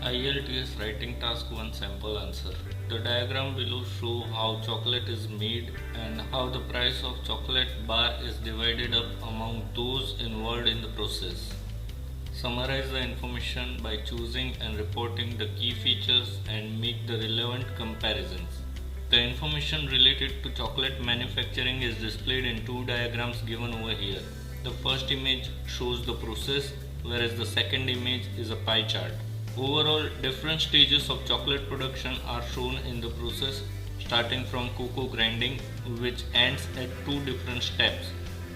IELTS writing task 1 sample answer. The diagram below show how chocolate is made and how the price of chocolate bar is divided up among those involved in the process. Summarize the information by choosing and reporting the key features and make the relevant comparisons. The information related to chocolate manufacturing is displayed in two diagrams given over here. The first image shows the process, whereas the second image is a pie chart. Overall, different stages of chocolate production are shown in the process, starting from cocoa grinding, which ends at two different steps,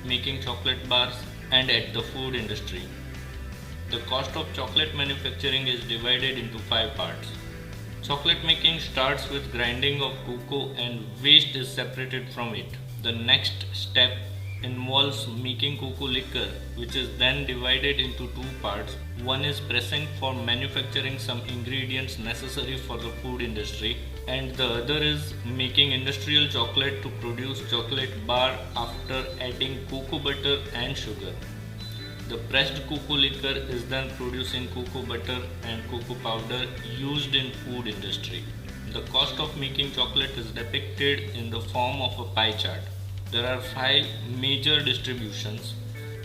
making chocolate bars, and at the food industry. The cost of chocolate manufacturing is divided into 5 parts. Chocolate making starts with grinding of cocoa and waste is separated from it. The next step involves making cocoa liquor, which is then divided into two parts. One is pressing for manufacturing some ingredients necessary for the food industry, and the other is making industrial chocolate to produce chocolate bar after adding cocoa butter and sugar. The pressed cocoa liquor is then producing cocoa butter and cocoa powder used in food industry. The cost of making chocolate is depicted in the form of a pie chart. There are 5 major distributions.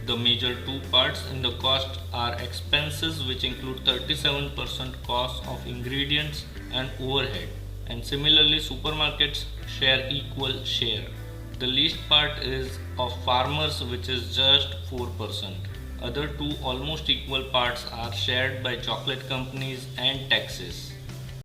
The major two parts in the cost are expenses, which include 37% cost of ingredients and overhead, and similarly supermarkets share equal share. The least part is of farmers, which is just 4%. Other two almost equal parts are shared by chocolate companies and taxes.